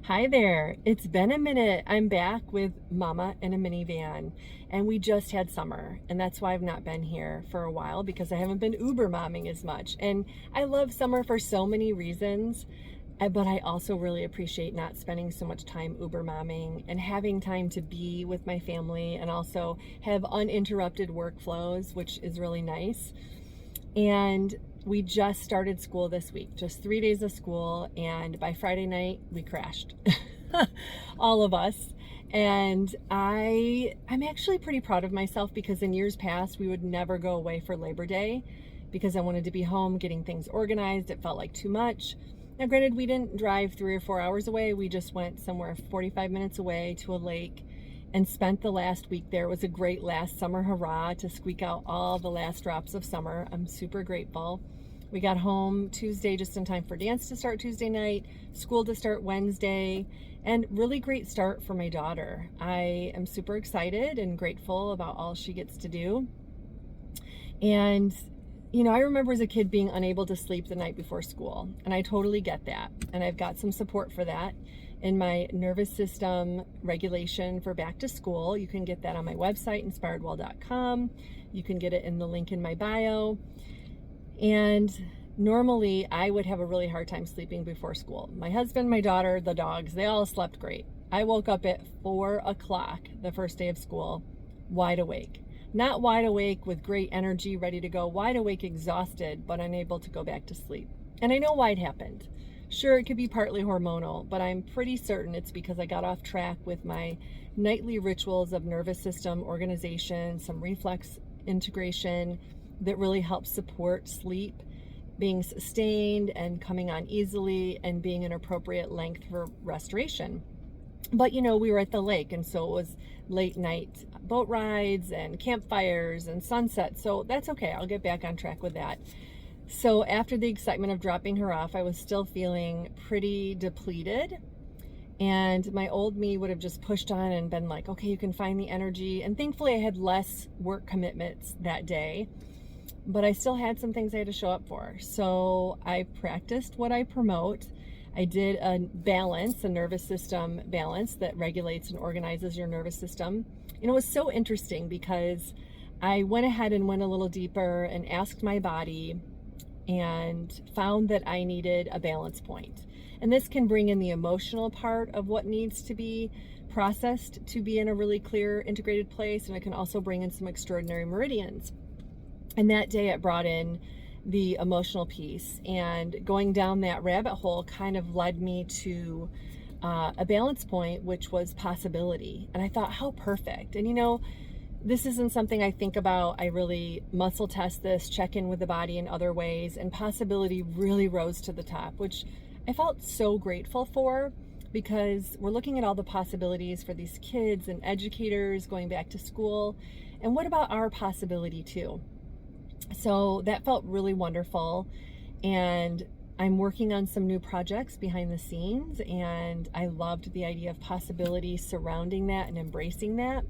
Hi there. It's been a minute. I'm back with Mama in a minivan, and we just had summer, and that's why I've not been here for a while because I haven't been Uber momming as much. And I love summer for so many reasons, but I also really appreciate not spending so much time Uber momming and having time to be with my family and also have uninterrupted workflows, which is really nice. And we just started school this week, just 3 days of school, and by Friday night we crashed. All of us. And I'm actually pretty proud of myself because in years past we would never go away for Labor Day because I wanted to be home getting things organized. It felt like too much. Now granted, we didn't drive 3 or 4 hours away. We just went somewhere 45 minutes away to a lake and spent the last week there. It was a great last summer hurrah to squeak out all the last drops of summer. I'm super grateful. We got home Tuesday just in time for dance to start Tuesday night, school to start Wednesday, and really great start for my daughter. I am super excited and grateful about all she gets to do. And I remember as a kid being unable to sleep the night before school, and I totally get that. And I've got some support for that in my nervous system regulation for back to school. You can get that on my website, inspiredwell.com. You can get it in the link in my bio. And normally I would have a really hard time sleeping before school. My husband, my daughter, the dogs, they all slept great. I woke up at 4 o'clock the first day of school, wide awake. Not wide awake with great energy, ready to go, wide awake, exhausted, but unable to go back to sleep. And I know why it happened. Sure, it could be partly hormonal, but I'm pretty certain it's because I got off track with my nightly rituals of nervous system organization, some reflex integration that really helps support sleep, being sustained and coming on easily, and being an appropriate length for restoration. But we were at the lake, and so it was late night boat rides and campfires and sunset, so that's okay. I'll get back on track with that. So after the excitement of dropping her off, I was still feeling pretty depleted, and my old me would have just pushed on and been like, okay, you can find the energy. And thankfully I had less work commitments that day, but I still had some things I had to show up for. So I practiced what I promote. I did a balance, a nervous system balance that regulates and organizes your nervous system. And it was so interesting because I went ahead and went a little deeper and asked my body and found that I needed a balance point. And this can bring in the emotional part of what needs to be processed to be in a really clear, integrated place. And it can also bring in some extraordinary meridians. And that day it brought in the emotional piece, and going down that rabbit hole kind of led me to a balance point, which was possibility. And I thought, how perfect. And this isn't something I think about. I really muscle test this, check in with the body in other ways, and possibility really rose to the top, which I felt so grateful for, because we're looking at all the possibilities for these kids and educators going back to school. And what about our possibility too? So that felt really wonderful, and I'm working on some new projects behind the scenes, and I loved the idea of possibility surrounding that and embracing that.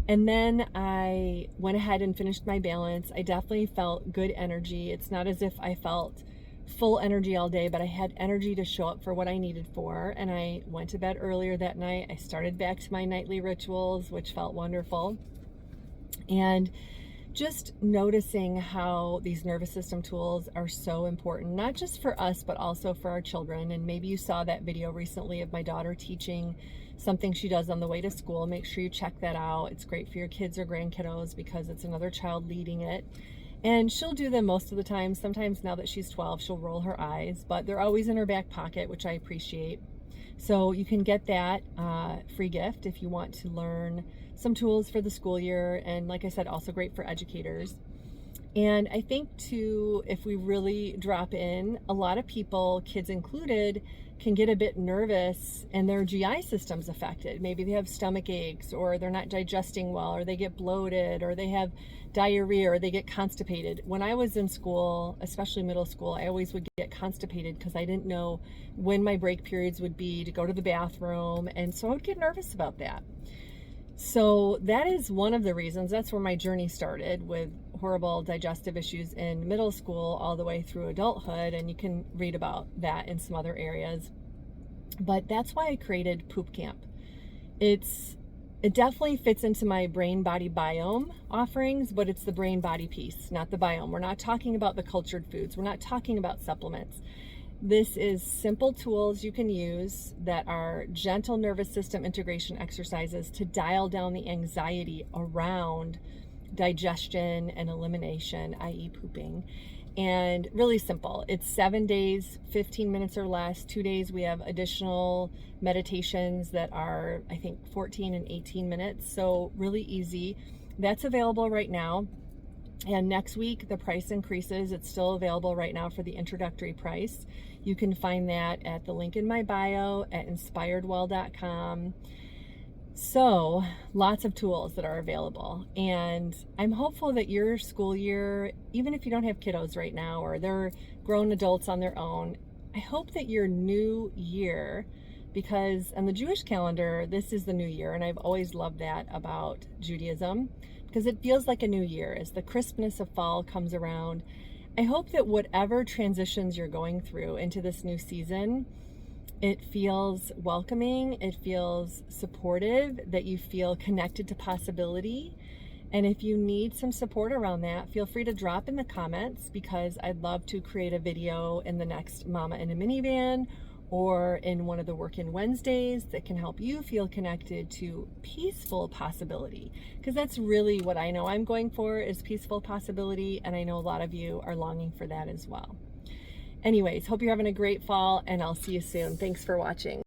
And then I went ahead and finished my balance. I definitely felt good energy. It's not as if I felt full energy all day, but I had energy to show up for what I needed for. And I went to bed earlier that night. I started back to my nightly rituals, which felt wonderful. And just noticing how these nervous system tools are so important, not just for us, but also for our children. And maybe you saw that video recently of my daughter teaching something she does on the way to school. Make sure you check that out. It's great for your kids or grandkiddos because it's another child leading it. And she'll do them most of the time. Sometimes now that she's 12, she'll roll her eyes, but they're always in her back pocket, which I appreciate. So you can get that free gift if you want to learn some tools for the school year. And like I said, also great for educators. And I think too, if we really drop in, a lot of people, kids included, can get a bit nervous and their GI system's affected. Maybe they have stomach aches, or they're not digesting well, or they get bloated, or they have diarrhea, or they get constipated. When I was in school, especially middle school, I always would get constipated because I didn't know when my break periods would be to go to the bathroom. And so I would get nervous about that. So that is one of the reasons. That's where my journey started, with horrible digestive issues in middle school all the way through adulthood, and you can read about that in some other areas. But that's why I created Poop Camp. It definitely fits into my brain body biome offerings, but it's the brain body piece, not the biome. We're not talking about the cultured foods. We're not talking about supplements. This is simple tools you can use that are gentle nervous system integration exercises to dial down the anxiety around digestion and elimination, i.e. pooping. And really simple. It's 7 days, 15 minutes or less. 2 days we have additional meditations that are, I think, 14 and 18 minutes. So really easy. That's available right now. And next week the price increases. It's still available right now for the introductory price. You can find that at the link in my bio at inspiredwell.com. So lots of tools that are available, and I'm hopeful that your school year, even if you don't have kiddos right now or they're grown adults on their own, I hope that your new year, because on the Jewish calendar, this is the new year, and I've always loved that about Judaism, because it feels like a new year as the crispness of fall comes around. I hope that whatever transitions you're going through into this new season, it feels welcoming, it feels supportive, that you feel connected to possibility. And if you need some support around that, feel free to drop in the comments, because I'd love to create a video in the next Mama in a Minivan or in one of the Work-In Wednesdays that can help you feel connected to peaceful possibility. Because that's really what I know I'm going for, is peaceful possibility, and I know a lot of you are longing for that as well. Anyways, hope you're having a great fall, and I'll see you soon. Thanks for watching.